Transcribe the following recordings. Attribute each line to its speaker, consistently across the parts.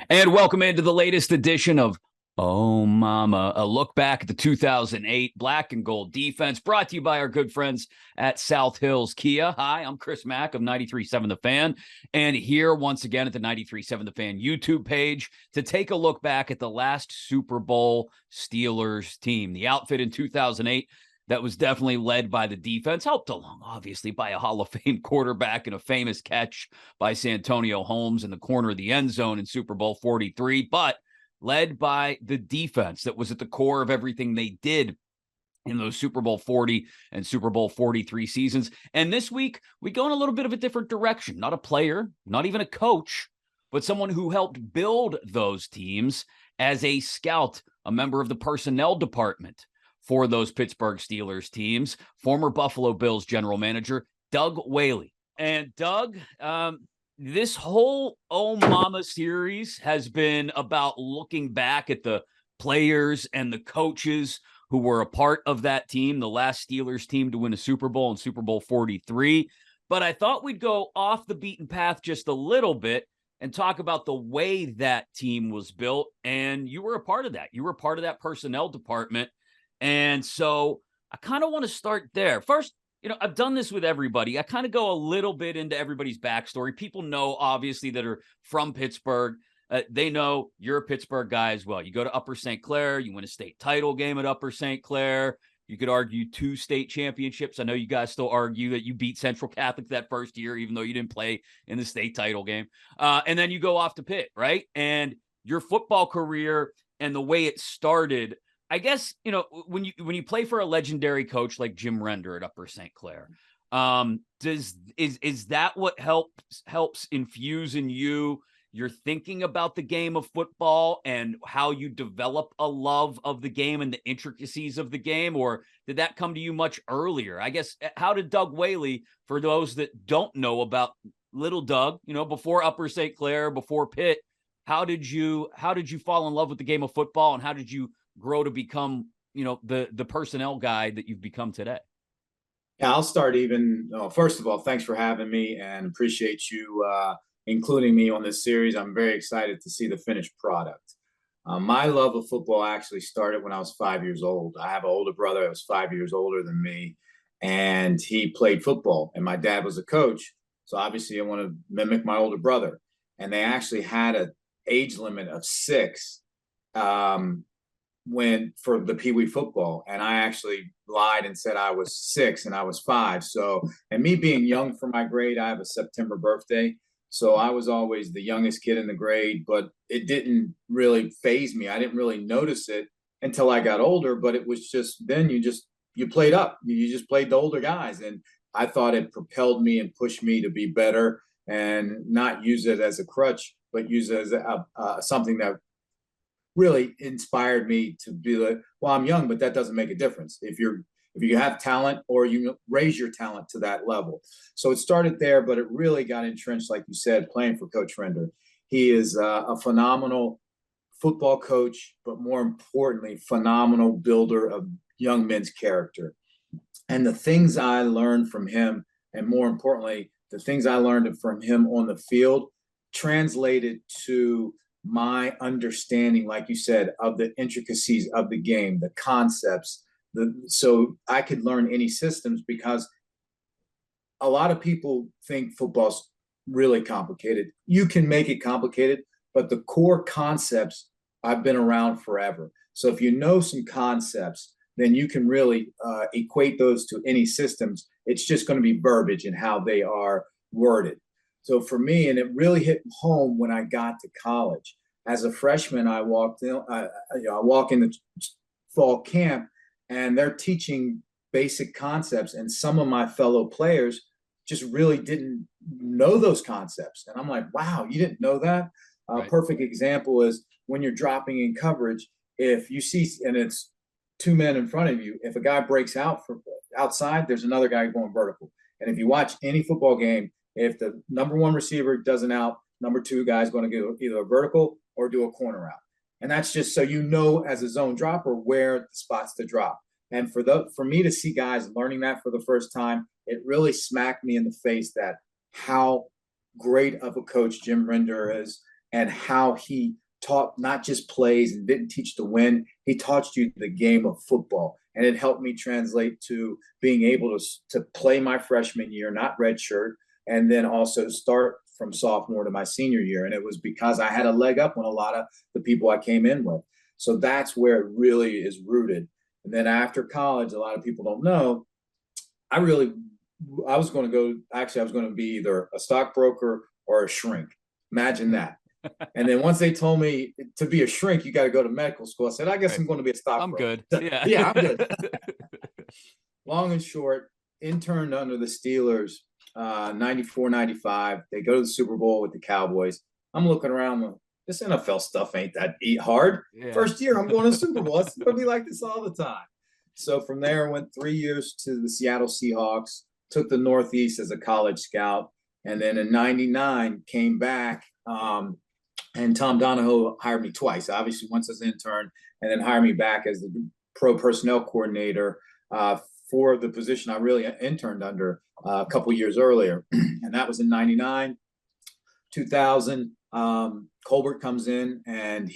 Speaker 1: And welcome into the latest edition of Oh Mama, a look back at the 2008 black and gold defense, brought to you by our good friends at South Hills Kia. Hi, I'm Chris Mack of 93.7 The Fan, and here once again at the 93.7 The Fan YouTube page to take a look back at the last Super Bowl Steelers team. The outfit in 2008 that was definitely led by the defense, helped along, obviously, by a Hall of Fame quarterback and a famous catch by Santonio Holmes in the corner of the end zone in Super Bowl 43, but led by the defense that was at the core of everything they did in those Super Bowl 40 and Super Bowl 43 seasons. And this week, we go in a little bit of a different direction. Not a player, not even a coach, but someone who helped build those teams as a scout, a member of the personnel department for those Pittsburgh Steelers teams, former Buffalo Bills general manager, Doug Whaley. And Doug, this whole Oh Mama series has been about looking back at the players and the coaches who were a part of that team, the last Steelers team to win a Super Bowl in Super Bowl 43. But I thought we'd go off the beaten path just a little bit and talk about the way that team was built. And you were a part of that. You were a part of that personnel department. And so I kind of want to start there. First, I've done this with everybody. I kind of go a little bit into everybody's backstory. People know, obviously, that are from Pittsburgh. They know you're a Pittsburgh guy as well. You go to Upper St. Clair. You win a state title game at Upper St. Clair. You could argue 2 state championships. I know you guys still argue that you beat Central Catholic that first year, even though you didn't play in the state title game. And then you go off to Pitt, right? And your football career and the way it started, I guess, when you play for a legendary coach like Jim Render at Upper St. Clair, is that what helps infuse in you your thinking about the game of football and how you develop a love of the game and the intricacies of the game? Or did that come to you much earlier? I guess, how did Doug Whaley, for those that don't know about little Doug, before Upper St. Clair, before Pitt, how did you fall in love with the game of football, and how did you grow to become, the personnel guy that you've become today?
Speaker 2: Yeah, I'll start first of all, thanks for having me and appreciate you including me on this series. I'm very excited to see the finished product. My love of football actually started when I was 5 years old. I have an older brother that was 5 years older than me, and he played football, and my dad was a coach. So obviously I want to mimic my older brother. And they actually had an age limit of 6. When for the Pee Wee football, and I actually lied and said I was 6 and I was 5. So, and me being young for my grade, I have a September birthday, so I was always the youngest kid in the grade. But it didn't really faze me. I didn't really notice it until I got older. But it was just then you played up. You just played the older guys, and I thought it propelled me and pushed me to be better and not use it as a crutch, but use it as something that really inspired me to be like, well, I'm young, but that doesn't make a difference if you have talent or you raise your talent to that level. So it started there, but it really got entrenched, like you said, playing for Coach Render. He is a phenomenal football coach, but more importantly, phenomenal builder of young men's character. And the things I learned from him, and more importantly, the things I learned from him on the field, translated to my understanding, like you said, of the intricacies of the game, the concepts, so I could learn any systems, because a lot of people think football's really complicated. You can make it complicated, but the core concepts I've been around forever. So if you know some concepts, then you can really equate those to any systems. It's just going to be verbiage and how they are worded. So for me, and it really hit home when I got to college. As a freshman, I walk in the fall camp, and they're teaching basic concepts, and some of my fellow players just really didn't know those concepts. And I'm like, wow, you didn't know that?
Speaker 1: Right.
Speaker 2: A perfect example is when you're dropping in coverage, if you see, and it's 2 men in front of you, if a guy breaks out for outside, there's another guy going vertical. And if you watch any football game, if the number 1 receiver doesn't out, number 2 guy is going to go either a vertical or do a corner route. And that's just so you know, as a zone dropper, where the spots to drop. And for me to see guys learning that for the first time, it really smacked me in the face that how great of a coach Jim Render is. and how he taught not just plays and didn't teach to win. He taught you the game of football. And it helped me translate to being able to play my freshman year, not redshirt, and then also start from sophomore to my senior year. And it was because I had a leg up on a lot of the people I came in with. So that's where it really is rooted. And then after college, a lot of people don't know, I was going to go, actually, I was going to be either a stockbroker or a shrink. Imagine that. And then once they told me to be a shrink, you got to go to medical school. I said, I guess
Speaker 1: Right.
Speaker 2: I'm going to be a stockbroker.
Speaker 1: I'm good. Yeah.
Speaker 2: Yeah, I'm good. Long and short, interned under the Steelers, 94, 95. They go to the Super Bowl with the Cowboys. I'm looking around, like, this NFL stuff ain't that hard.
Speaker 1: Yeah.
Speaker 2: First year, I'm going to Super Bowl. It's going to be like this all the time. So from there, I went 3 years to the Seattle Seahawks, took the Northeast as a college scout, and then in 99 came back, and Tom Donahoe hired me twice, obviously once as an intern, and then hired me back as the pro personnel coordinator for the position I really interned under a couple years earlier. And that was in 99. 2000, Colbert comes in, and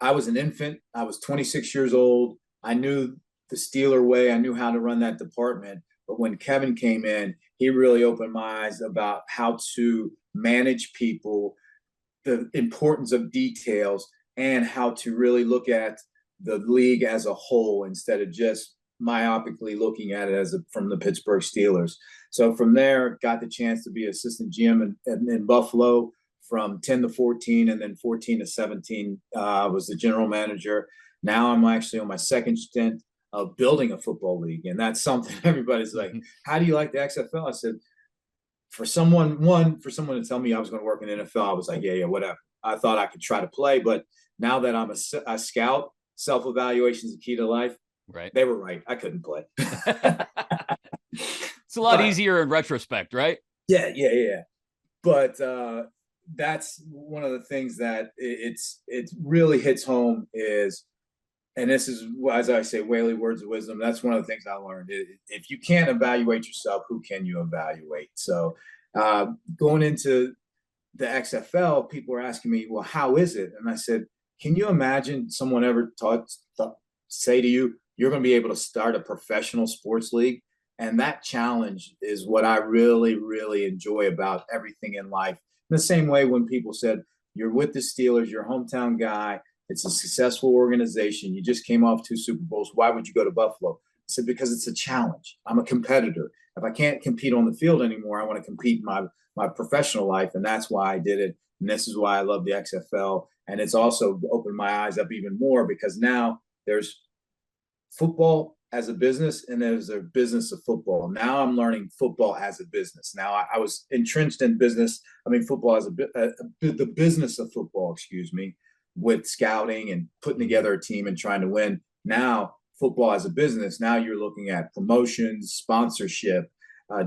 Speaker 2: I was an infant. I was 26 years old. I knew the Steeler way. I knew how to run that department. But when Kevin came in, he really opened my eyes about how to manage people, the importance of details, and how to really look at the league as a whole instead of just myopically looking at it from the Pittsburgh Steelers. So from there, got the chance to be assistant GM in Buffalo from 10 to 14, and then 14 to 17 was the general manager. Now I'm actually on my second stint of building a football league. And that's something everybody's like, how do you like the XFL? I said, for someone to tell me I was going to work in the NFL, I was like, yeah, whatever. I thought I could try to play, but now that I'm a scout, self-evaluation is the key to life.
Speaker 1: Right.
Speaker 2: They were right. I couldn't play.
Speaker 1: It's a lot easier in retrospect, right?
Speaker 2: Yeah. But that's one of the things that it really hits home is, and this is, as I say, Whaley words of wisdom. That's one of the things I learned. If you can't evaluate yourself, who can you evaluate? So going into the XFL, people were asking me, well, how is it? And I said, can you imagine someone ever say to you, you're going to be able to start a professional sports league? And that challenge is what I really, really enjoy about everything in life. In the same way when people said, you're with the Steelers, you're a hometown guy, it's a successful organization, you just came off 2 Super Bowls, why would you go to Buffalo? I said, because it's a challenge. I'm a competitor. If I can't compete on the field anymore, I want to compete in my professional life, and that's why I did it. And this is why I love the XFL. And it's also opened my eyes up even more, because now there's football as a business, and there's a business of football. Now I'm learning football as a business. Now I was entrenched in football as the business of football, with scouting and putting together a team and trying to win. Now football as a business, now you're looking at promotions, sponsorship,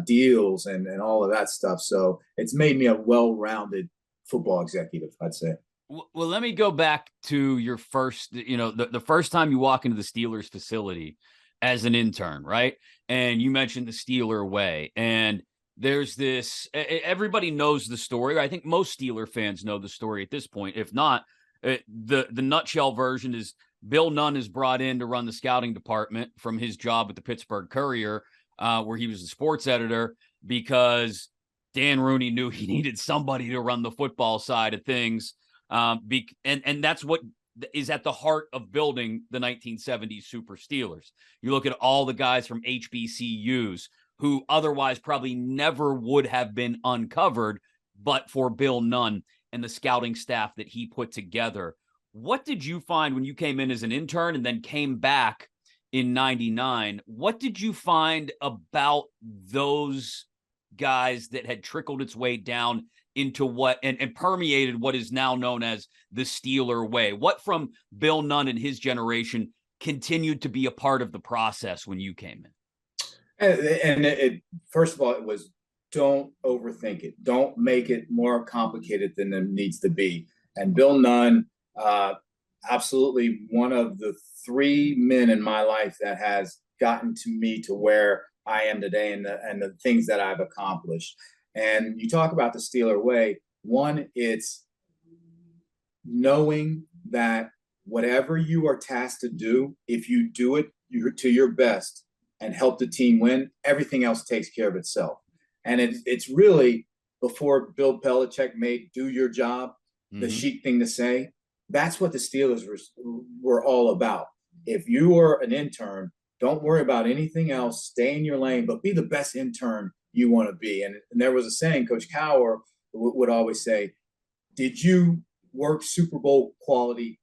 Speaker 2: deals, and all of that stuff. So it's made me a well-rounded football executive, I'd say.
Speaker 1: Well, let me go back to your first, the first time you walk into the Steelers facility as an intern, right? And you mentioned the Steeler way. And there's this, everybody knows the story. I think most Steeler fans know the story at this point. If not, the nutshell version is Bill Nunn is brought in to run the scouting department from his job at the Pittsburgh Courier, where he was the sports editor, because Dan Rooney knew he needed somebody to run the football side of things. And that's what is at the heart of building the 1970s Super Steelers. You look at all the guys from HBCUs who otherwise probably never would have been uncovered, but for Bill Nunn and the scouting staff that he put together. What did you find when you came in as an intern and then came back in 99? What did you find about those guys that had trickled its way down into what and permeated what is now known as the Steeler way? What from Bill Nunn and his generation continued to be a part of the process when you came in?
Speaker 2: And first of all, it was, don't overthink it. Don't make it more complicated than it needs to be. And Bill Nunn, absolutely one of the 3 men in my life that has gotten to me to where I am today, and the things that I've accomplished. And you talk about the Steeler way. One, it's knowing that whatever you are tasked to do, if you do it to your best and help the team win, everything else takes care of itself. And it's really, before Bill Belichick made "do your job" the chic thing to say, that's what the Steelers were all about. If you are an intern, don't worry about anything else. Stay in your lane, but be the best intern you want to be. And there was a saying, Coach Cowher would always say, did you work Super Bowl quality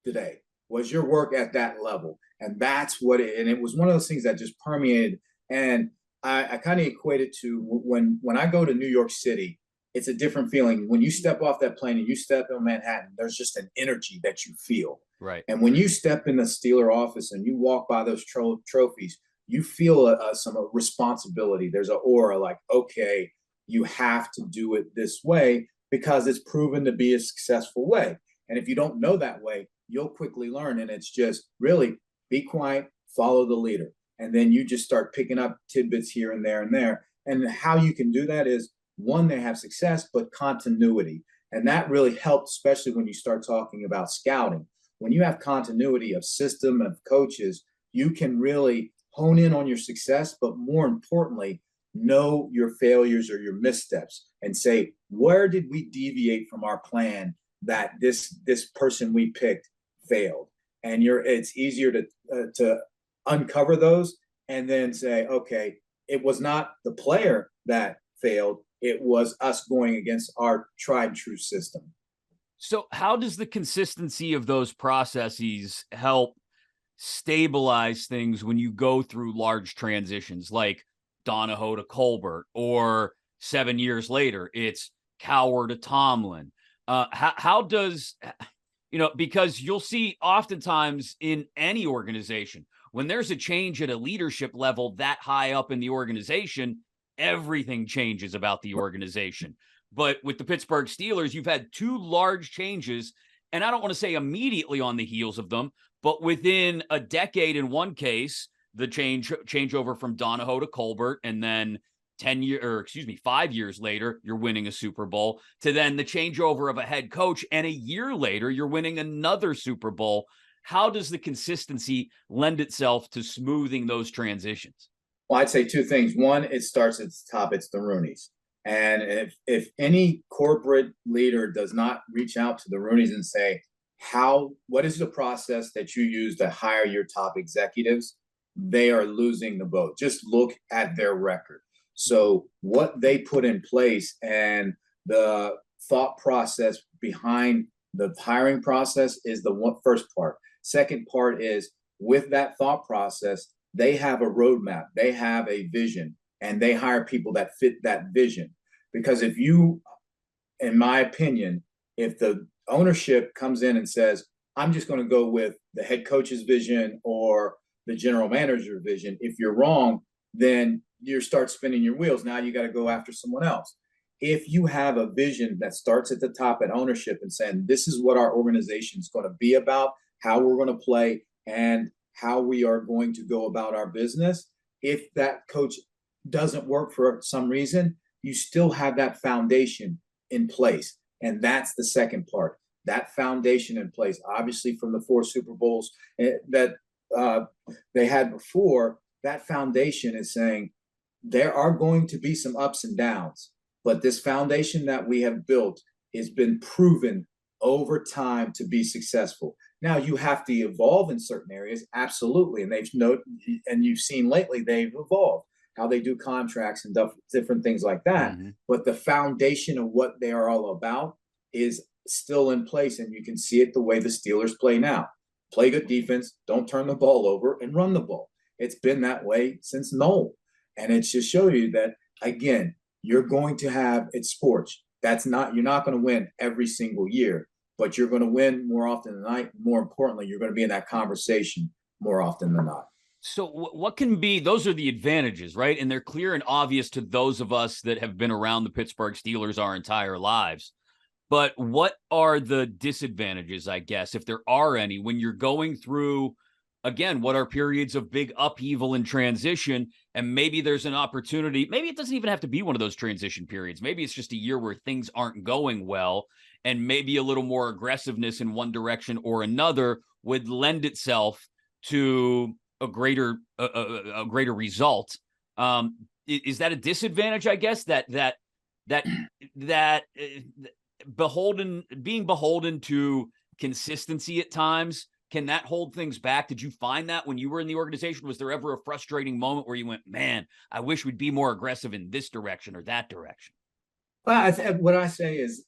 Speaker 2: today? Was your work at that level? And that's what and it was one of those things that just permeated. And I kind of equate it to when I go to New York City, it's a different feeling. When you step off that plane and you step in Manhattan, there's just an energy that you feel.
Speaker 1: Right.
Speaker 2: And when you step in the Steeler office and you walk by those trophies, you feel some responsibility. There's an aura like, okay, you have to do it this way because it's proven to be a successful way. And if you don't know that way, you'll quickly learn. And it's just really be quiet, follow the leader. And then you just start picking up tidbits here and there and there. And how you can do that is, one, they have success, but continuity. And that really helped, especially when you start talking about scouting. When you have continuity of system, of coaches, you can really hone in on your success, but more importantly, know your failures or your missteps and say, where did we deviate from our plan that this person we picked failed? And it's easier to uncover those and then say, okay, it was not the player that failed. It was us going against our tried true system.
Speaker 1: So how does the consistency of those processes help stabilize things when you go through large transitions like Donahoe to Colbert, or 7 years later, it's Cowher to Tomlin? How does, because you'll see oftentimes in any organization, when there's a change at a leadership level that high up in the organization, everything changes about the organization. But with the Pittsburgh Steelers, you've had two large changes, and I don't want to say immediately on the heels of them, but within a decade in one case, the changeover from Donahoe to Colbert, and then 5 years later, you're winning a Super Bowl, to then the changeover of a head coach, and a year later, you're winning another Super Bowl. How does the consistency lend itself to smoothing those transitions?
Speaker 2: Well, I'd say two things. One, it starts at the top. It's the Rooneys. And if any corporate leader does not reach out to the Rooneys and say, what is the process that you use to hire your top executives, they are losing the boat. Just look at their record. So what they put in place and the thought process behind the hiring process is the first part. Second part is, with that thought process, they have a roadmap, they have a vision, and they hire people that fit that vision. Because in my opinion, if the ownership comes in and says, I'm just going to go with the head coach's vision or the general manager vision, if you're wrong, then you start spinning your wheels. Now you got to go after someone else. If you have a vision that starts at the top at ownership and saying, this is what our organization is going to be about, how we're going to play, and how we are going to go about our business, if that coach doesn't work for some reason, you still have that foundation in place. And that's the second part. That foundation in place, obviously from the 4 Super Bowls that they had before, that foundation is saying there are going to be some ups and downs, but this foundation that we have built has been proven over time to be successful. Now you have to evolve in certain areas, absolutely, and you've seen lately they've evolved how they do contracts and different things like that. Mm-hmm. But the foundation of what they are all about is still in place, and you can see it the way the Steelers play now. Play good defense, don't turn the ball over, and run the ball. It's been that way since Noel, and it just shows you that again, you're going to have it's sports. You're not going to win every single year, but you're going to win more often than not. More importantly, you're going to be in that conversation more often than not.
Speaker 1: So what can be, those are the advantages, right? And they're clear and obvious to those of us that have been around the Pittsburgh Steelers our entire lives. But what are the disadvantages, I guess, if there are any, when you're going through again, what are periods of big upheaval and transition? And maybe there's an opportunity. Maybe it doesn't even have to be one of those transition periods. Maybe it's just a year where things aren't going well, and maybe a little more aggressiveness in one direction or another would lend itself to a greater result. Is that a disadvantage? I guess that being beholden to consistency at times, can that hold things back? Did you find that when you were in the organization? Was there ever a frustrating moment where you went, man, I wish we'd be more aggressive in this direction or that direction?
Speaker 2: Well, what I say is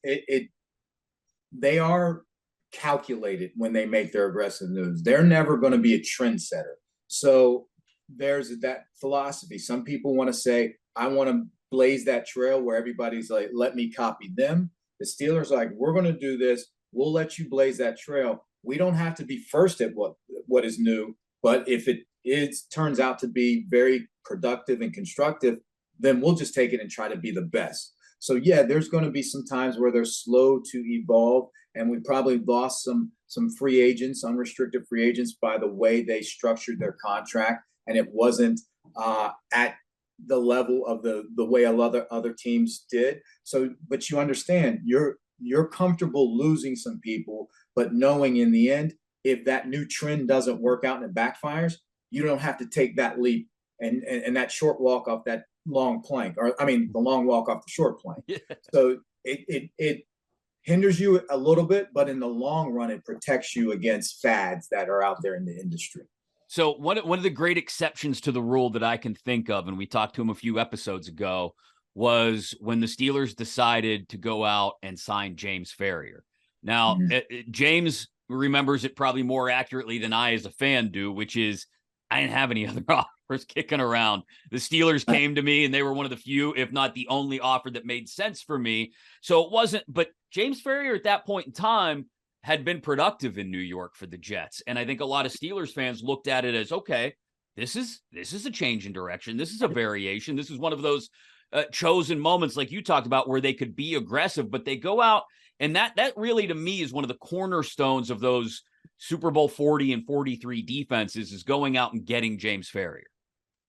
Speaker 2: they are calculated when they make their aggressive moves. They're never going to be a trendsetter. So there's that philosophy. Some people want to say, I want to blaze that trail where everybody's like, let me copy them. The Steelers like, we're going to do this. We'll let you blaze that trail. We don't have to be first at what is new, but if it turns out to be very productive and constructive, then we'll just take it and try to be the best. So yeah, there's going to be some times where they're slow to evolve, and we probably lost some free agents, unrestricted free agents, by the way they structured their contract, and it wasn't at the level of the way other teams did. So, but you understand, you're comfortable losing some people, but knowing in the end, if that new trend doesn't work out and it backfires, you don't have to take that leap and that short walk off that long plank, or I mean, the long walk off the short plank. Yeah. So it hinders you a little bit, but in the long run, it protects you against fads that are out there in the industry.
Speaker 1: So one of the great exceptions to the rule that I can think of, and we talked to him a few episodes ago, was when the Steelers decided to go out and sign James Ferrier. Now, James remembers it probably more accurately than I as a fan do, which is I didn't have any other offers kicking around. The Steelers came to me, and they were one of the few, if not the only offer that made sense for me. So it wasn't, but James Ferrier at that point in time had been productive in New York for the Jets. And I think a lot of Steelers fans looked at it as, okay, this is a change in direction. This is a variation. This is one of those chosen moments like you talked about where they could be aggressive, but they go out, and that really to me is one of the cornerstones of those Super Bowl 40 and 43 defenses, is going out and getting James Ferrier.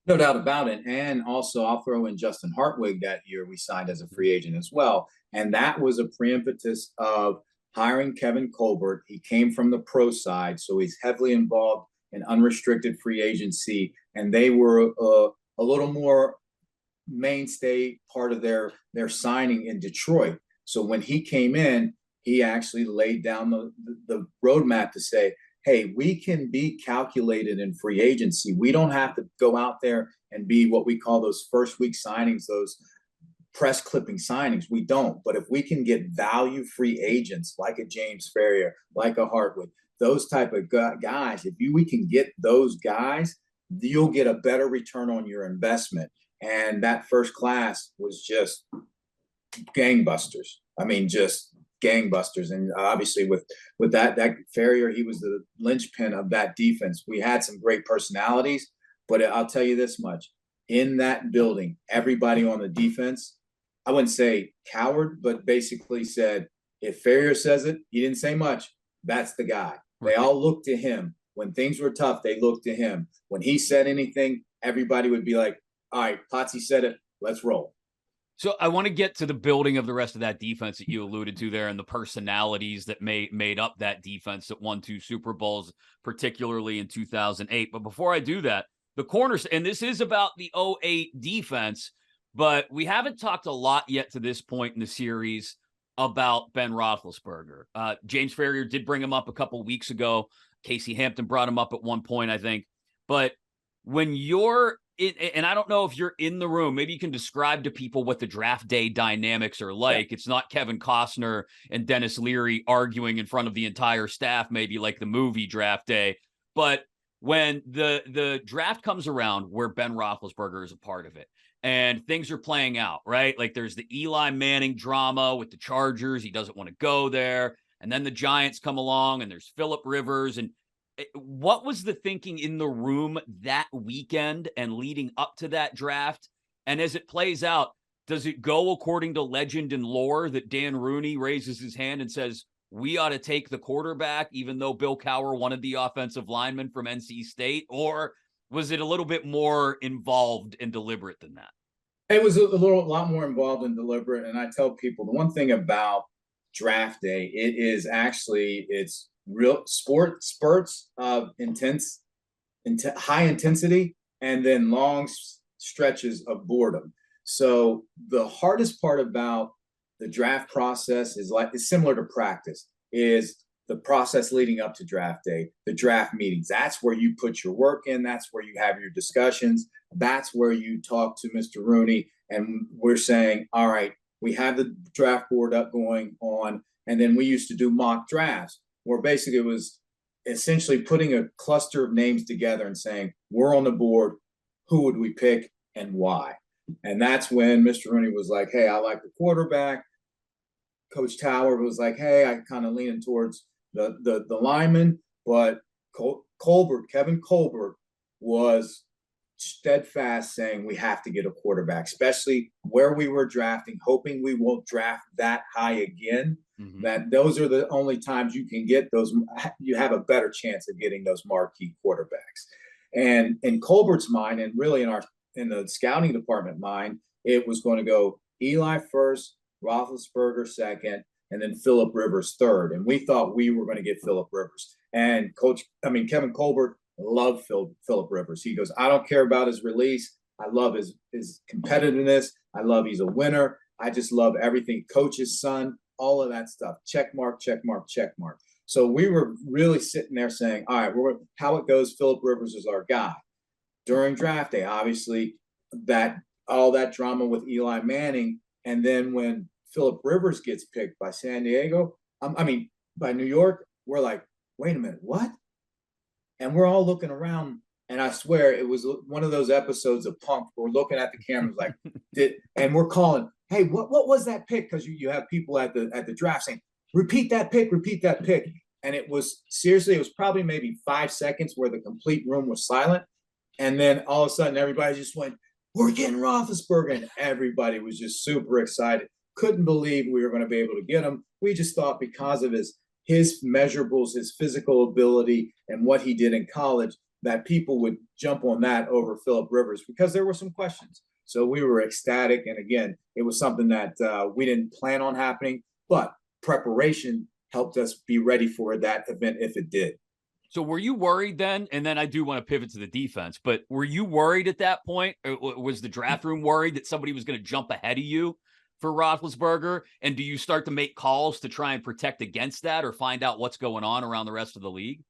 Speaker 2: No doubt about it. And also I'll throw in Justin Hartwig that year we signed as a free agent as well. And that was a preimpetus of hiring Kevin Colbert. He came from the pro side, so he's heavily involved in unrestricted free agency. And they were a little more mainstay part of their signing in Detroit. So when he came in, he actually laid down the roadmap to say, hey, we can be calculated in free agency. We don't have to go out there and be what we call those first week signings, those press clipping signings. We don't. But if we can get value free agents like a James Ferrier, like a Hartwood, those type of guys, we can get those guys, you'll get a better return on your investment. And that first class was just gangbusters. I mean, just gangbusters. And obviously with that Ferrier, he was the linchpin of that defense. We had some great personalities, but I'll tell you this much. In that building, everybody on the defense, I wouldn't say coward, but basically said, if Ferrier says it, he didn't say much. That's the guy. They all looked to him. When things were tough, they looked to him. When he said anything, everybody would be like, all right, Potsy said it, let's roll.
Speaker 1: So I want to get to the building of the rest of that defense that you alluded to there, and the personalities that made up that defense that won 2 Super Bowls, particularly in 2008. But before I do that, the corners, and this is about the 2008 defense, but we haven't talked a lot yet to this point in the series about Ben Roethlisberger. James Ferrier did bring him up a couple weeks ago. Casey Hampton brought him up at one point, I think. But when you're and I don't know if you're in the room, maybe you can describe to people what the draft day dynamics are like. Yeah. It's not Kevin Costner and Dennis Leary arguing in front of the entire staff, maybe like the movie Draft Day. But when the draft comes around where Ben Roethlisberger is a part of it and things are playing out, right? Like there's the Eli Manning drama with the Chargers. He doesn't want to go there. And then the Giants come along and there's Phillip Rivers. And what was the thinking in the room that weekend and leading up to that draft? And as it plays out, does it go according to legend and lore that Dan Rooney raises his hand and says, we ought to take the quarterback, even though Bill Cowher wanted the offensive lineman from NC State? Or was it a little bit more involved and deliberate than that?
Speaker 2: It was a lot more involved and deliberate. And I tell people the one thing about draft day, it's real spurts of high intensity, and then long stretches of boredom. So the hardest part about the draft process is similar to practice, is the process leading up to draft day, the draft meetings. That's where you put your work in. That's where you have your discussions. That's where you talk to Mr. Rooney, and we're saying, all right, we have the draft board up going on. And then we used to do mock drafts where basically it was essentially putting a cluster of names together and saying, we're on the board, who would we pick and why? And that's when Mr. Rooney was like, hey, I like the quarterback. Coach Tower was like, hey, I kind of leaning towards the lineman, but Kevin Colbert was steadfast saying we have to get a quarterback, especially where we were drafting, hoping we won't draft that high again. Mm-hmm. That those are the only times you can get those, you have a better chance of getting those marquee quarterbacks. And in Colbert's mind, and really in the scouting department mind, it was going to go Eli first, Roethlisberger second, and then Phillip Rivers third. And we thought we were going to get Phillip Rivers. And Kevin Colbert loved Phillip Rivers. He goes, I don't care about his release. I love his competitiveness. I love he's a winner. I just love everything. Coach's son, all of that stuff. Check mark, check mark, check mark. So we were really sitting there saying, all right, how it goes, Phillip Rivers is our guy. During draft day, obviously, all that drama with Eli Manning. And then when Phillip Rivers gets picked by San Diego, by New York, we're like, wait a minute, what? And we're all looking around, and I swear it was one of those episodes of Punk. We're looking at the cameras like, and we're calling, hey, what was that pick? Because you have people at the draft saying, repeat that pick. And it was probably maybe 5 seconds where the complete room was silent. And then all of a sudden, everybody just went, we're getting Roethlisberger. And everybody was just super excited. Couldn't believe we were going to be able to get him. We just thought because of his measurables, his physical ability, and what he did in college, that people would jump on that over Phillip Rivers because there were some questions. So we were ecstatic. And again, it was something that we didn't plan on happening, but preparation helped us be ready for that event if it did.
Speaker 1: So were you worried then? And then I do want to pivot to the defense, but were you worried at that point? Or was the draft room worried that somebody was going to jump ahead of you for Roethlisberger? And do you start to make calls to try and protect against that or find out what's going on around the rest of the league?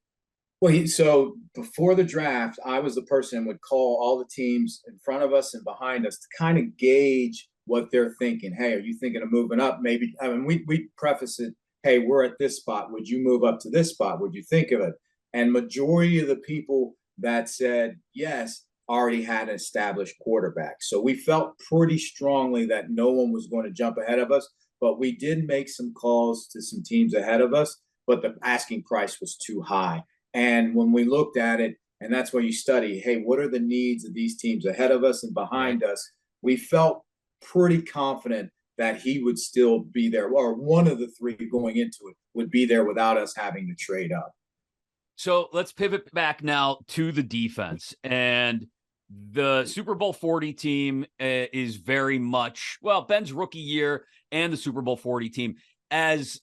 Speaker 2: Well, so before the draft, I was the person who would call all the teams in front of us and behind us to kind of gauge what they're thinking. Hey, are you thinking of moving up? Maybe, we preface it, hey, we're at this spot. Would you move up to this spot? Would you think of it? And majority of the people that said yes already had an established quarterback. So we felt pretty strongly that no one was going to jump ahead of us, but we did make some calls to some teams ahead of us, but the asking price was too high. And when we looked at it, and that's where you study, hey, what are the needs of these teams ahead of us and behind us? We felt pretty confident that he would still be there, or one of the three going into it would be there without us having to trade up.
Speaker 1: So let's pivot back now to the defense. And the Super Bowl 40 team is very much, Ben's rookie year and the Super Bowl 40 team, as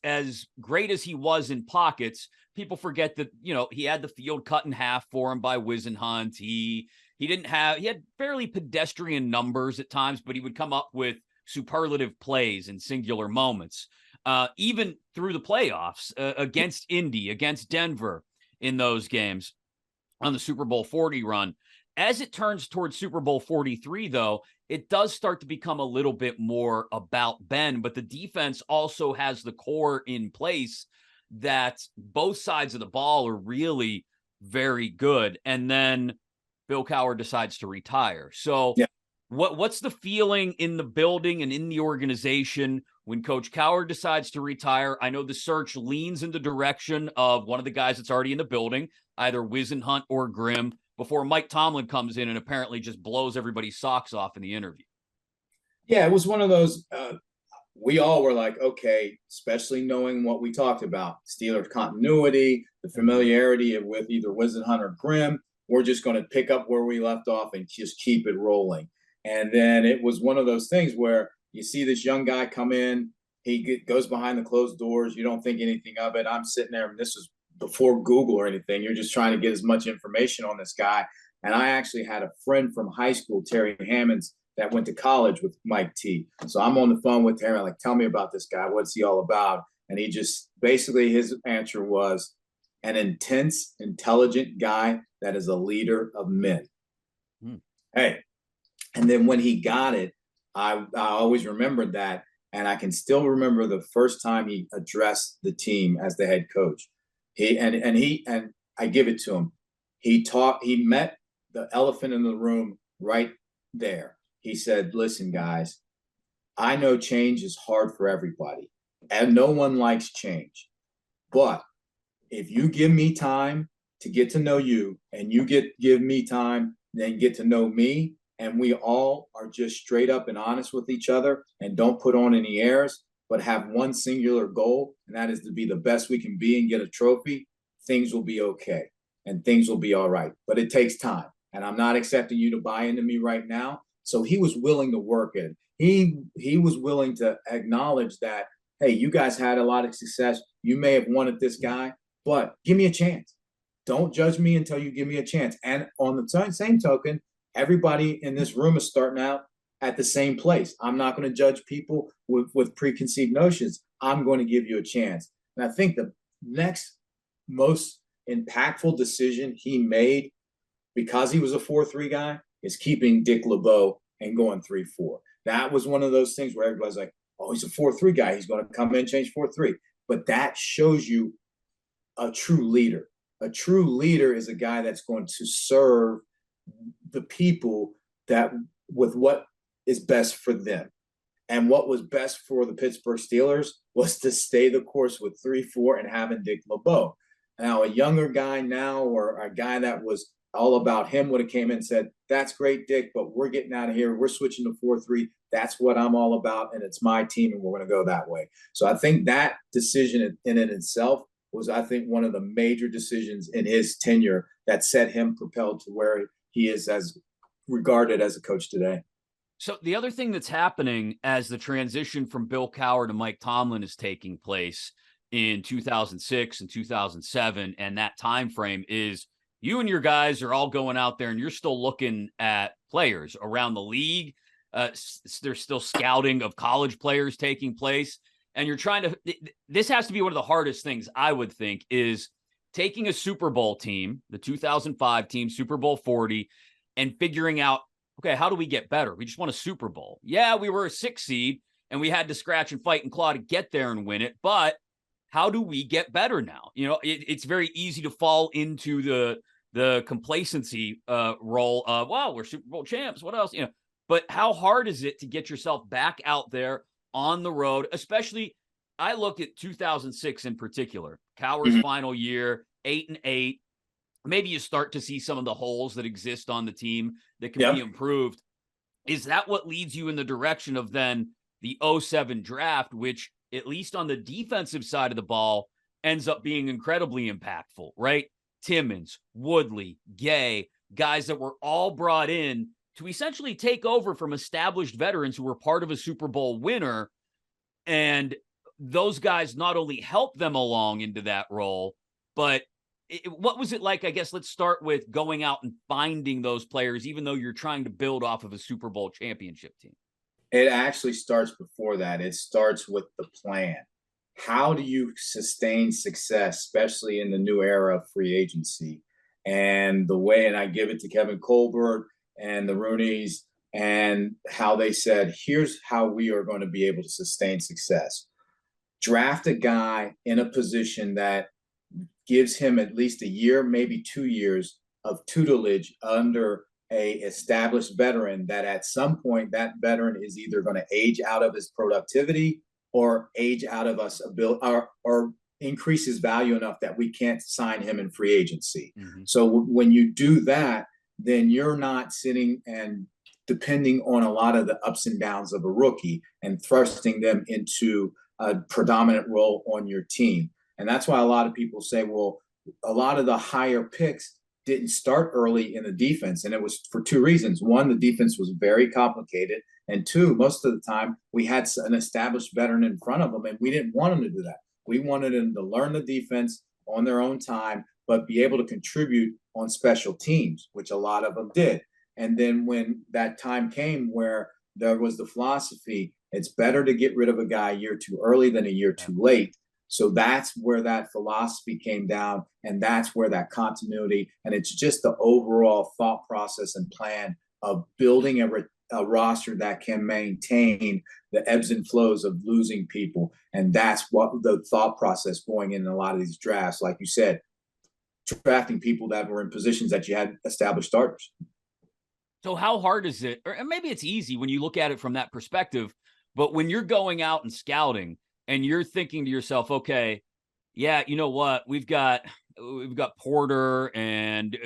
Speaker 1: great as he was in pockets, people forget that, he had the field cut in half for him by Wisenhunt. He had fairly pedestrian numbers at times, but he would come up with superlative plays in singular moments. Even through the playoffs against Indy, against Denver, in those games on the Super Bowl 40 run. As it turns towards Super Bowl 43, though, it does start to become a little bit more about Ben, but the defense also has the core in place that both sides of the ball are really very good. And then Bill Cowher decides to retire. So yeah. What's the feeling in the building and in the organization when Coach Cowher decides to retire? I know the search leans in the direction of one of the guys that's already in the building, either Wisenhunt or Grimm, before Mike Tomlin comes in and apparently just blows everybody's socks off in the interview.
Speaker 2: Yeah, it was one of those. we all were like, okay, especially knowing what we talked about, Steelers continuity, the familiarity with either Whisenhunt or Grimm, we're just going to pick up where we left off and just keep it rolling. And then it was one of those things where you see this young guy come in, goes behind the closed doors, you don't think anything of it. I'm sitting there, and this was before Google or anything. You're just trying to get as much information on this guy. And I actually had a friend from high school, Terry Hammonds, that went to college with Mike T. So I'm on the phone with Terry, like, tell me about this guy. What's he all about? And he just basically, his answer was an intense, intelligent guy that is a leader of men. Hey, and then when he got it, I always remembered that. And I can still remember the first time he addressed the team as the head coach. And I give it to him. He met the elephant in the room right there. He said, listen, guys, I know change is hard for everybody, and no one likes change. But if you give me time to get to know you, and you give me time, then get to know me, and we all are just straight up and honest with each other and don't put on any airs, but have one singular goal, and that is to be the best we can be and get a trophy, things will be okay and things will be all right. But it takes time. And I'm not accepting you to buy into me right now. So he was willing to work it. He was willing to acknowledge that, hey, you guys had a lot of success. You may have wanted this guy, but give me a chance. Don't judge me until you give me a chance. And on the same token, everybody in this room is starting out at the same place. I'm not going to judge people with preconceived notions. I'm going to give you a chance. And I think the next most impactful decision he made, because he was a 4-3 guy, is keeping Dick LeBeau and going 3-4. That was one of those things where everybody's like, oh, he's a 4-3 guy. He's going to come in and change 4-3. But that shows you a true leader. A true leader is a guy that's going to serve the people that with what is best for them. And what was best for the Pittsburgh Steelers was to stay the course with 3-4 and having Dick LeBeau. Now, a younger guy now, or a guy that was all about him, would have came in and said, that's great, Dick, but we're getting out of here. We're switching to 4-3. That's what I'm all about, and it's my team, and we're going to go that way. So I think that decision in and itself was, I think, one of the major decisions in his tenure that set him propelled to where he is as regarded as a coach today.
Speaker 1: So the other thing that's happening as the transition from Bill Cowher to Mike Tomlin is taking place in 2006 and 2007, and that time frame is you and your guys are all going out there and you're still looking at players around the league. There's still scouting of college players taking place. And you're trying to, this has to be one of the hardest things, I would think, is taking a Super Bowl team, the 2005 team, Super Bowl 40, and figuring out, okay, how do we get better? We just won a Super Bowl. Yeah, we were a 6 seed and we had to scratch and fight and claw to get there and win it. But how do we get better now? You know, it's very easy to fall into the complacency role of, wow, we're Super Bowl champs. What else? You know, but how hard is it to get yourself back out there on the road? Especially, I look at 2006 in particular, Cowher's final year, 8-8. Maybe you start to see some of the holes that exist on the team that can be improved. Is that what leads you in the direction of then the 07 draft, which, at least on the defensive side of the ball, ends up being incredibly impactful, right? Timmons, Woodley, Gay, guys that were all brought in to essentially take over from established veterans who were part of a Super Bowl winner. And those guys not only helped them along into that role, but what was it like? I guess let's start with going out and finding those players, even though you're trying to build off of a Super Bowl championship team.
Speaker 2: It actually starts before that. It starts with the plan. How do you sustain success, especially in the new era of free agency? And the way, and I give it to Kevin Colbert and the Rooneys, and how they said, here's how we are going to be able to sustain success. Draft a guy in a position that gives him at least a year, maybe 2 years of tutelage under a established veteran, that at some point that veteran is either going to age out of his productivity or age out of us or increase his value enough that we can't sign him in free agency. So when you do that, then you're not sitting and depending on a lot of the ups and downs of a rookie and thrusting them into a predominant role on your team. And that's why a lot of people say, well, a lot of the higher picks didn't start early in the defense. And it was for two reasons. One, the defense was very complicated. And two, most of the time we had an established veteran in front of them, and we didn't want them to do that. We wanted them to learn the defense on their own time, but be able to contribute on special teams, which a lot of them did. And then when that time came where there was the philosophy, it's better to get rid of a guy a year too early than a year too late. So that's where that philosophy came down, and that's where that continuity, and it's just the overall thought process and plan of building a roster that can maintain the ebbs and flows of losing people. And that's what the thought process going in a lot of these drafts, like you said, drafting people that were in positions that you had established starters.
Speaker 1: So how hard is it, or maybe it's easy when you look at it from that perspective, but when you're going out and scouting and you're thinking to yourself, okay, yeah, you know what, we've got Porter, and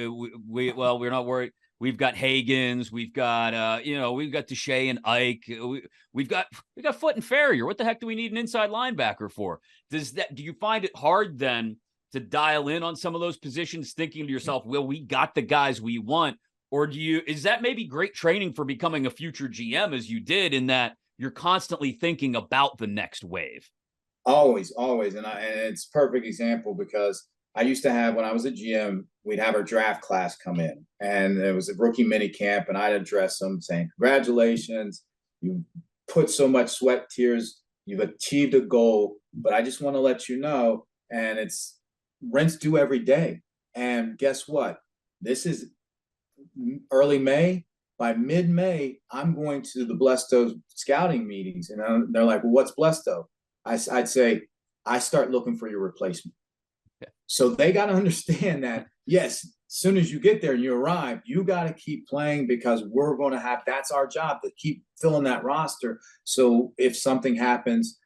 Speaker 1: we're not worried. We've got Hagens, we've got we've got Deshae and Ike, we've got Foot and Farrier. What the heck do we need an inside linebacker for? Do you find it hard then to dial in on some of those positions, thinking to yourself, well, we got the guys we want? Or is that maybe great training for becoming a future GM, as you did, in that you're constantly thinking about the next wave?
Speaker 2: Always. And it's a perfect example, because I used to have, when I was a GM, we'd have our draft class come in, and it was a rookie mini camp, and I'd address them saying, congratulations, you put so much sweat, tears, you've achieved a goal, but I just want to let you know, and it's rent's due every day. And guess what? This is early May. By mid-May, I'm going to the Blesto scouting meetings, and they're like, well, what's Blesto? I'd say, I start looking for your replacement. Okay. So they got to understand that, yes, as soon as you get there and you arrive, you got to keep playing, because we're going to have, that's our job, to keep filling that roster. So if something happens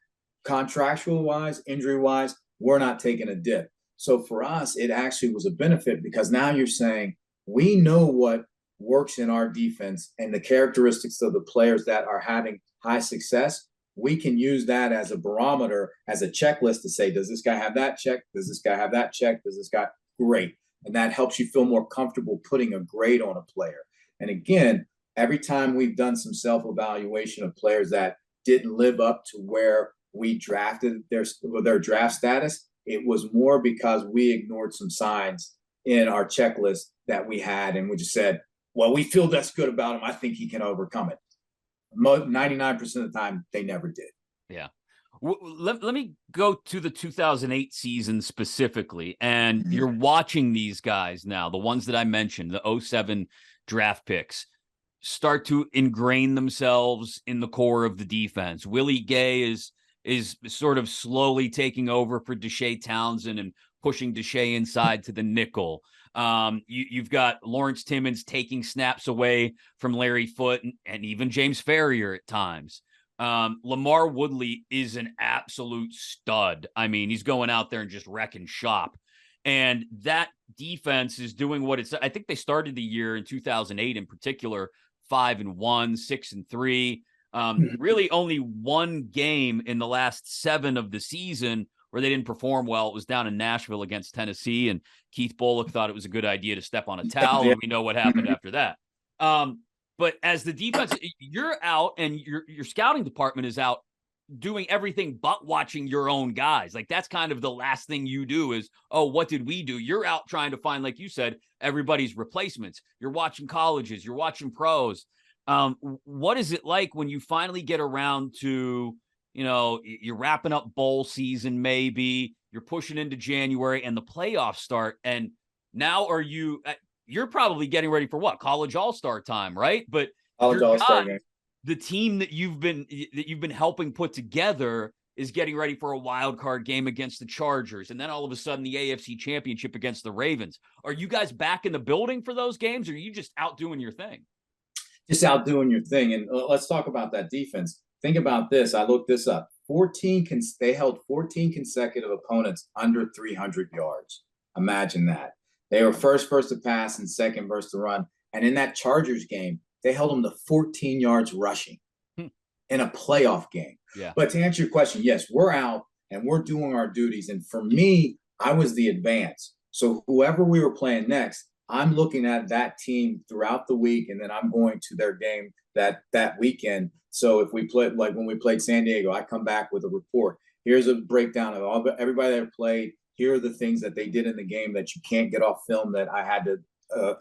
Speaker 2: contractual wise, injury wise, we're not taking a dip. So for us, it actually was a benefit, because now you're saying, we know what works in our defense and the characteristics of the players that are having high success. We can use that as a barometer, as a checklist to say, does this guy have that check? Does this guy have that check? Does this guy? Great. And that helps you feel more comfortable putting a grade on a player. And again, every time we've done some self-evaluation of players that didn't live up to where we drafted their draft status, it was more because we ignored some signs in our checklist that we had, and we just said, well, we feel that's good about him, I think he can overcome it. 99% of the time, they never did.
Speaker 1: Yeah. Let me go to the 2008 season specifically. And you're watching these guys now, the ones that I mentioned, the 07 draft picks, start to ingrain themselves in the core of the defense. Willie Gay is sort of slowly taking over for Deshae Townsend and pushing Deshae inside to the nickel. You've got Lawrence Timmons taking snaps away from Larry Foote and even James Farrier at times. Lamar Woodley is an absolute stud. I mean, he's going out there and just wrecking shop. And that defense is doing what it's, I think they started the year in 2008 in particular, 5-1, 6-3. Really only one game in the last 7 of the season where they didn't perform well. It was down in Nashville against Tennessee, and Keith Bullock thought it was a good idea to step on a towel, and we know what happened after that. But as the defense, you're out, and your scouting department is out doing everything but watching your own guys. Like, that's kind of the last thing you do is, oh, what did we do? You're out trying to find, like you said, everybody's replacements. You're watching colleges, you're watching pros. What is it like when you finally get around to, you're wrapping up bowl season, maybe you're pushing into January and the playoffs start, and now you're probably getting ready for what? College All-Star time, right? But
Speaker 2: College All-Star game.
Speaker 1: The team that you've been helping put together is getting ready for a wild card game against the Chargers, and then all of a sudden the AFC Championship against the Ravens. Are you guys back in the building for those games, or are you just out doing your thing?
Speaker 2: Just out doing your thing. And let's talk about that defense. Think about this. I looked this up. They held 14 consecutive opponents under 300 yards. Imagine that. They were first to pass and second versus to run. And in that Chargers game, they held them to 14 yards rushing in a playoff game.
Speaker 1: Yeah.
Speaker 2: But to answer your question, yes, we're out and we're doing our duties. And for me, I was the advance. So whoever we were playing next, I'm looking at that team throughout the week, and then I'm going to their game that weekend. So if we played, like when we played San Diego, I come back with a report. Here's a breakdown of everybody that played. Here are the things that they did in the game that you can't get off film that I had to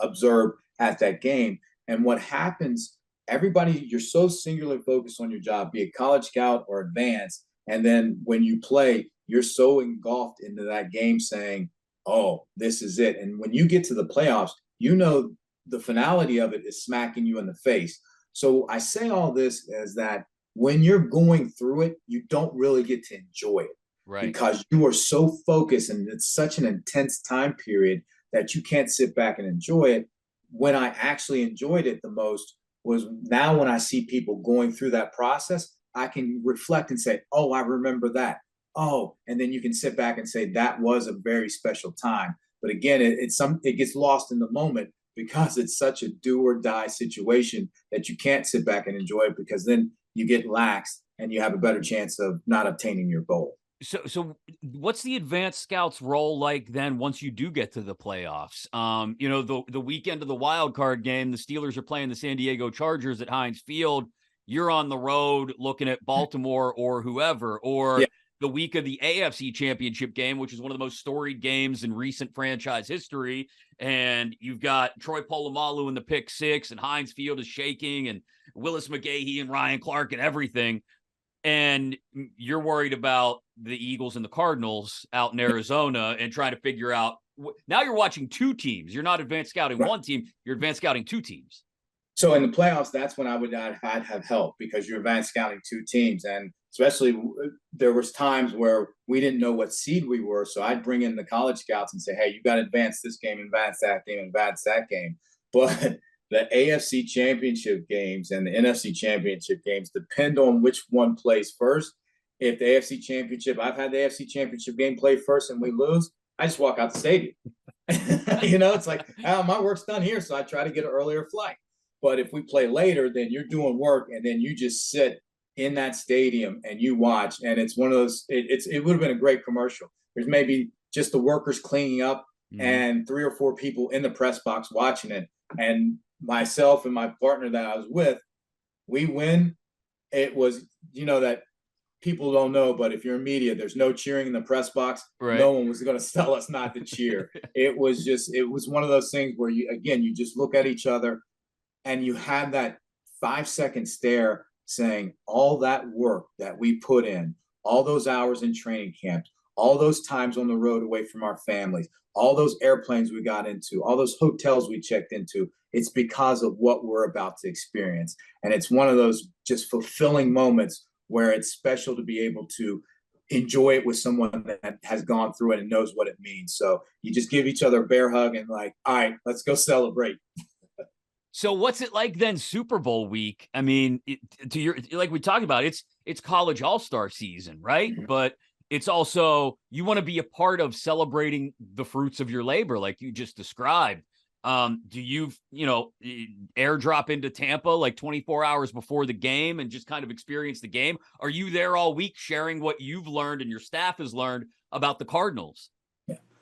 Speaker 2: observe at that game. And what happens, everybody, you're so singularly focused on your job, be it college scout or advanced. And then when you play, you're so engulfed into that game saying, oh, this is it. And when you get to the playoffs, you know the finality of it is smacking you in the face. So I say all this as that when you're going through it, you don't really get to enjoy it. Right. Because you are so focused and it's such an intense time period that you can't sit back and enjoy it. When I actually enjoyed it the most was now when I see people going through that process, I can reflect and say, oh, I remember that. Oh, and then you can sit back and say that was a very special time. But again, it gets lost in the moment because it's such a do or die situation that you can't sit back and enjoy it, because then you get lax and you have a better chance of not obtaining your goal.
Speaker 1: So what's the advanced scouts role like then once you do get to the playoffs? The weekend of the wild card game, the Steelers are playing the San Diego Chargers at Heinz Field. You're on the road looking at Baltimore or whoever, or the week of the AFC Championship game, which is one of the most storied games in recent franchise history. And you've got Troy Polamalu in the pick six, and Heinz Field is shaking, and Willis McGahee and Ryan Clark and everything. And you're worried about the Eagles and the Cardinals out in Arizona and trying to figure out. Now you're watching two teams. You're not advanced scouting one team. You're advanced scouting two teams.
Speaker 2: So in the playoffs, that's when I would not have help, because you're advanced scouting two teams. And especially there was times where we didn't know what seed we were. So I'd bring in the college scouts and say, hey, you got to advance this game, advance that game, advance that game. But the AFC championship games and the NFC championship games depend on which one plays first. If the AFC championship, I've had the AFC championship game play first and we lose, I just walk out the stadium. It's like, oh, my work's done here. So I try to get an earlier flight. But if we play later, then you're doing work and then you just sit in that stadium and you watch. And it's one of those, it would have been a great commercial. There's maybe just the workers cleaning up and 3 or 4 people in the press box watching it. And myself and my partner that I was with, we win. It was, that people don't know, but if you're in media, there's no cheering in the press box. Right. No one was going to tell us not to cheer. It was one of those things where you just look at each other and you have that 5-second stare saying all that work that we put in, all those hours in training camp, all those times on the road away from our families, all those airplanes we got into, all those hotels we checked into, it's because of what we're about to experience. And it's one of those just fulfilling moments where it's special to be able to enjoy it with someone that has gone through it and knows what it means. So you just give each other a bear hug and like, all right, let's go celebrate.
Speaker 1: So what's it like then Super Bowl week? I mean, like we talked about, it's college all-star season, right? Mm-hmm. But it's also, you want to be a part of celebrating the fruits of your labor, like you just described. Do you airdrop into Tampa like 24 hours before the game and just kind of experience the game? Are you there all week sharing what you've learned and your staff has learned about the Cardinals?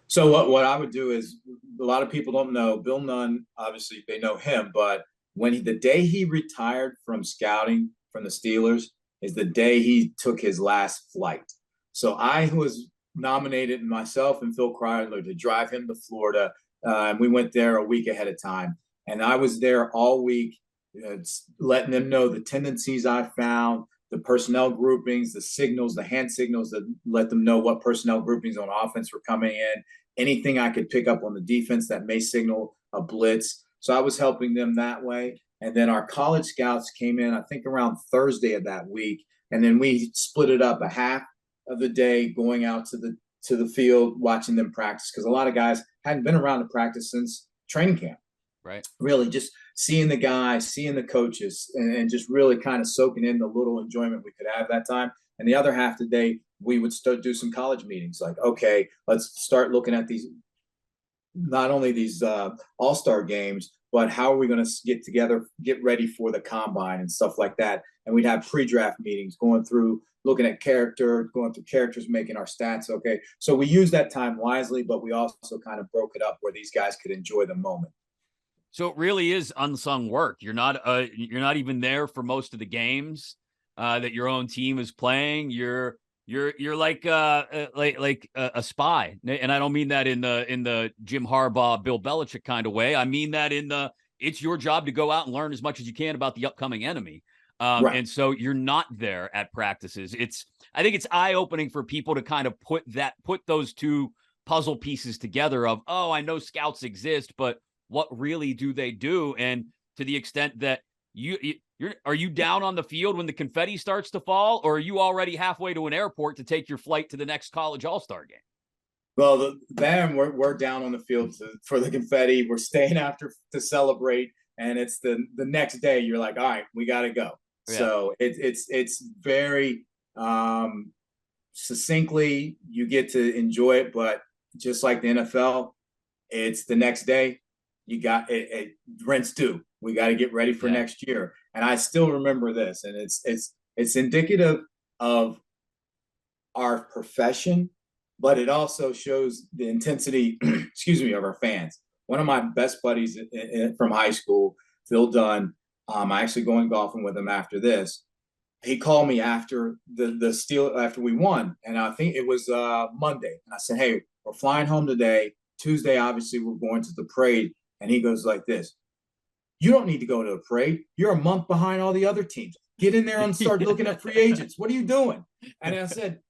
Speaker 2: So what I would do is, a lot of people don't know, Bill Nunn, obviously they know him, but the day he retired from scouting from the Steelers is the day he took his last flight. So I was nominated, myself and Phil Kreidler, to drive him to Florida. And we went there a week ahead of time. And I was there all week, letting them know the tendencies I found, the personnel groupings, the signals, the hand signals that let them know what personnel groupings on offense were coming in, anything I could pick up on the defense that may signal a blitz. So I was helping them that way. And then our college scouts came in, I think around Thursday of that week. And then we split it up, a half of the day going out to the field, watching them practice. Because a lot of guys hadn't been around to practice since training camp. Right. Really just seeing the guys, seeing the coaches, and just really kind of soaking in the little enjoyment we could have that time. And the other half of the day, we would start do some college meetings. Like, okay, let's start looking at these. not only these all-star games, but how are we going to get together, get ready for the combine and stuff like that. And we'd have pre-draft meetings going through, looking at going through characters, making our stats. Okay. So we use that time wisely, but we also kind of broke it up where these guys could enjoy the moment.
Speaker 1: So it really is unsung work. You're not even there for most of the games that your own team is playing. You're like a spy, and I don't mean that in the Jim Harbaugh, Bill Belichick kind of way. I mean that it's your job to go out and learn as much as you can about the upcoming enemy.
Speaker 2: Right.
Speaker 1: And so you're not there at practices. I think it's eye opening for people to kind of put those two puzzle pieces together of, oh, I know scouts exist, but what really do they do? And to the extent that are you down on the field when the confetti starts to fall, or are you already halfway to an airport to take your flight to the next college all-star game?
Speaker 2: Well, then we're down on the field for the confetti. We're staying after to celebrate, and it's the next day. You're like, all right, we got to go. Yeah. So it's very succinctly, you get to enjoy it, but just like the NFL, it's the next day. You got it rent's due. We got to get ready for next year. And I still remember this, and it's indicative of our profession, but it also shows the intensity, excuse me, of our fans. One of my best buddies from high school, Phil Dunn, I'm actually going golfing with him after this. He called me after after we won, and I think it was Monday. And I said, hey, we're flying home today. Tuesday, obviously, we're going to the parade. And he goes like this: you don't need to go to a parade. You're a month behind all the other teams. Get in there and start looking at free agents. What are you doing? And I said,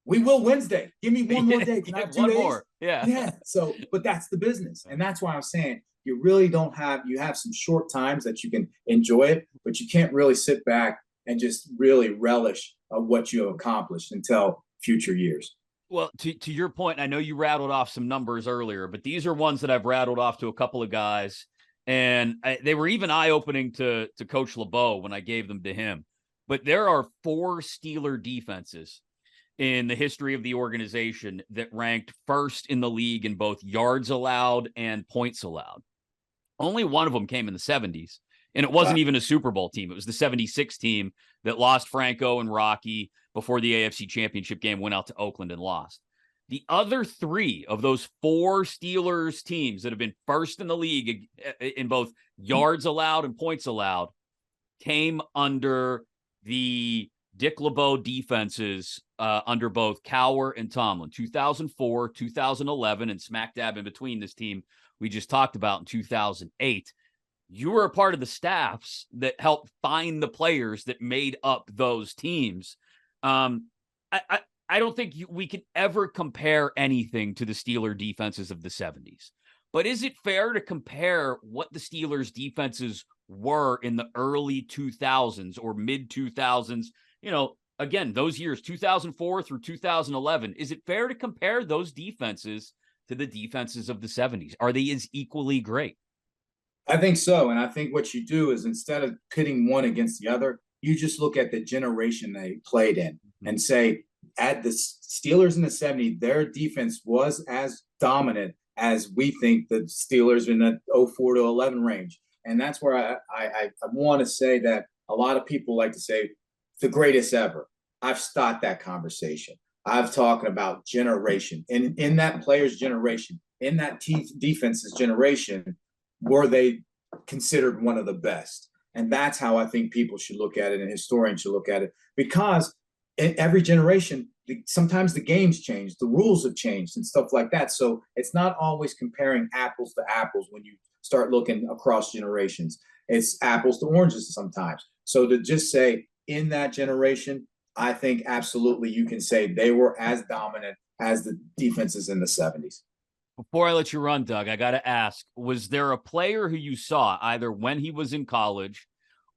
Speaker 2: we will Wednesday. Give me one more day. Can I have 2 days? More.
Speaker 1: Yeah.
Speaker 2: Yeah. So, but that's the business. And that's why I'm saying you really you have some short times that you can enjoy it, but you can't really sit back and just really relish what you have accomplished until future years.
Speaker 1: Well, to your point, I know you rattled off some numbers earlier, but these are ones that I've rattled off to a couple of guys, and they were even eye-opening to Coach LeBeau when I gave them to him. But there are 4 Steeler defenses in the history of the organization that ranked first in the league in both yards allowed and points allowed. Only one of them came in the 70s, and it wasn't even a Super Bowl team. It was the 76 team that lost Franco and Rocky before the AFC Championship game, went out to Oakland and lost. The other 3 of those 4 Steelers teams that have been first in the league in both yards allowed and points allowed came under the Dick LeBeau defenses under both Cowher and Tomlin. 2004, 2011, and smack dab in between this team we just talked about in 2008. You were a part of the staffs that helped find the players that made up those teams. I don't think we can ever compare anything to the Steeler defenses of the 70s. But is it fair to compare what the Steelers defenses were in the early 2000s or mid 2000s? You know, again, those years, 2004 through 2011. Is it fair to compare those defenses to the defenses of the 70s? Are they as equally great?
Speaker 2: I think so. And I think what you do is, instead of pitting one against the other, you just look at the generation they played in and say, at the Steelers in the 70s, their defense was as dominant as we think the Steelers in the 04 to 11 range. And that's where I want to say that a lot of people like to say the greatest ever. I've stopped that conversation. I've talked about generation. And in that player's generation, in that defense's generation, were they considered one of the best? And that's how I think people should look at it, and historians should look at it, because in every generation, sometimes the games change, the rules have changed and stuff like that. So it's not always comparing apples to apples when you start looking across generations. It's apples to oranges sometimes. So to just say in that generation, I think absolutely you can say they were as dominant as the defenses in the 70s.
Speaker 1: Before I let you run, Doug, I got to ask, was there a player who you saw either when he was in college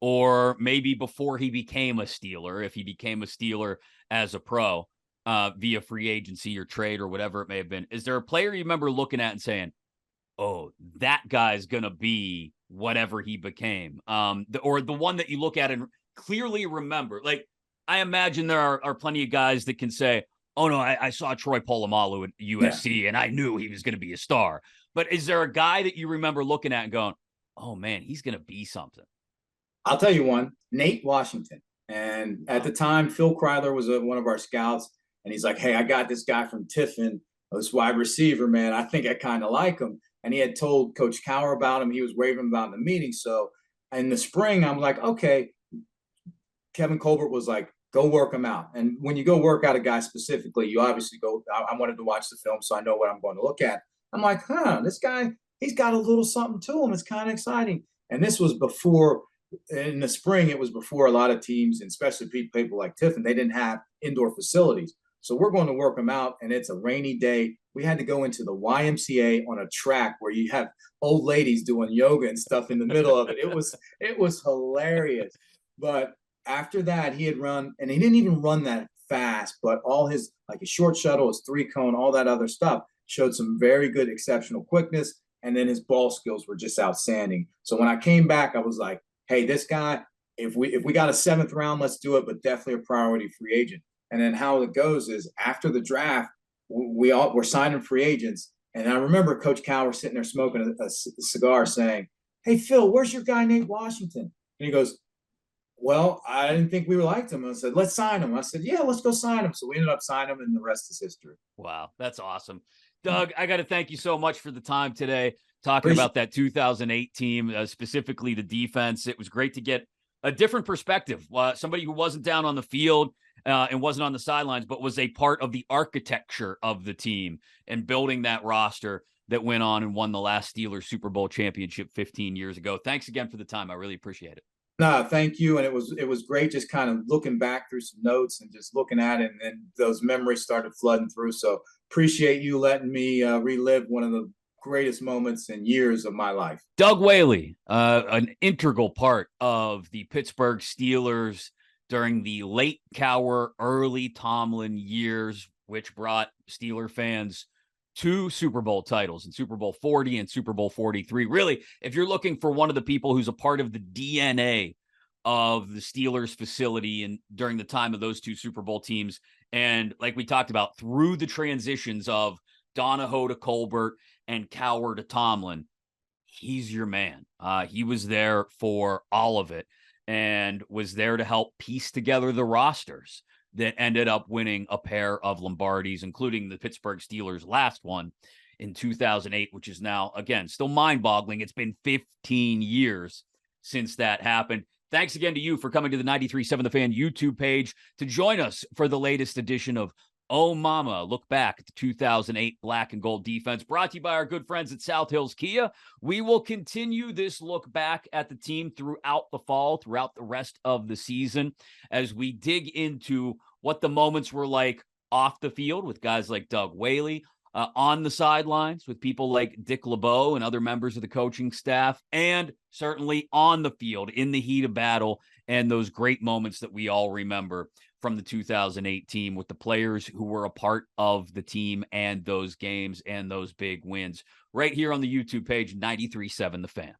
Speaker 1: or maybe before he became a Steeler, if he became a Steeler as a pro via free agency or trade or whatever it may have been? Is there a player you remember looking at and saying, oh, that guy's going to be whatever he became? Or the one that you look at and clearly remember? Like, I imagine there are plenty of guys that can say, oh, no, I saw Troy Polamalu at USC, and I knew he was going to be a star. But is there a guy that you remember looking at and going, oh, man, he's going to be something?
Speaker 2: I'll tell you one, Nate Washington. And at the time, Phil Kryler was one of our scouts, and he's like, hey, I got this guy from Tiffin, this wide receiver, man. I think I kind of like him. And he had told Coach Cower about him. He was raving about in the meeting. So in the spring, I'm like, okay. Kevin Colbert was like, go work him out. And when you go work out a guy specifically, you obviously go, I wanted to watch the film so I know what I'm going to look at. I'm like, this guy, he's got a little something to him. It's kind of exciting. And this was before, in the spring, it was before a lot of teams, and especially people like Tiffin, they didn't have indoor facilities. So we're going to work him out, and it's a rainy day. We had to go into the YMCA on a track where you have old ladies doing yoga and stuff in the middle of it. It was hilarious. But after that, he had run, and he didn't even run that fast, but all his, like his short shuttle, his 3-cone, all that other stuff showed some very good exceptional quickness. And then his ball skills were just outstanding. So when I came back, I was like, hey, this guy, if we got a 7th round, let's do it, but definitely a priority free agent. And then how it goes is after the draft, we're signing free agents. And I remember Coach Cower sitting there smoking a cigar saying, hey, Phil, where's your guy Nate Washington? And he goes, well, I didn't think we liked him. I said, let's sign him. I said, yeah, let's go sign him. So we ended up signing him, and the rest is history.
Speaker 1: Wow, that's awesome. Doug, I got to thank you so much for the time today, talking about that 2008 team, specifically the defense. It was great to get a different perspective. Somebody who wasn't down on the field and wasn't on the sidelines, but was a part of the architecture of the team and building that roster that went on and won the last Steelers Super Bowl championship 15 years ago. Thanks again for the time. I really appreciate it.
Speaker 2: No, thank you. And it was great just kind of looking back through some notes and just looking at it, and then those memories started flooding through. So appreciate you letting me relive one of the greatest moments in years of my life.
Speaker 1: Doug Whaley, an integral part of the Pittsburgh Steelers during the late Cower, early Tomlin years, which brought Steeler fans 2 Super Bowl titles in Super Bowl 40 and Super Bowl 43. Really, if you're looking for one of the people who's a part of the DNA of the Steelers facility and during the time of those 2 Super Bowl teams, and like we talked about, through the transitions of Donahoe to Colbert and Cower to Tomlin, he's your man. He was there for all of it and was there to help piece together the rosters that ended up winning a pair of Lombardis, including the Pittsburgh Steelers' last one in 2008, which is now, again, still mind-boggling. It's been 15 years since that happened. Thanks again to you for coming to the 93.7 The Fan YouTube page to join us for the latest edition of Oh Mama, look back at the 2008 black and gold defense, brought to you by our good friends at South Hills Kia. We will continue this look back at the team throughout the fall, throughout the rest of the season, as we dig into what the moments were like off the field with guys like Doug Whaley, on the sidelines with people like Dick LeBeau and other members of the coaching staff, and certainly on the field in the heat of battle and those great moments that we all remember from the 2008 team with the players who were a part of the team and those games and those big wins right here on the YouTube page, 93.7 The Fan.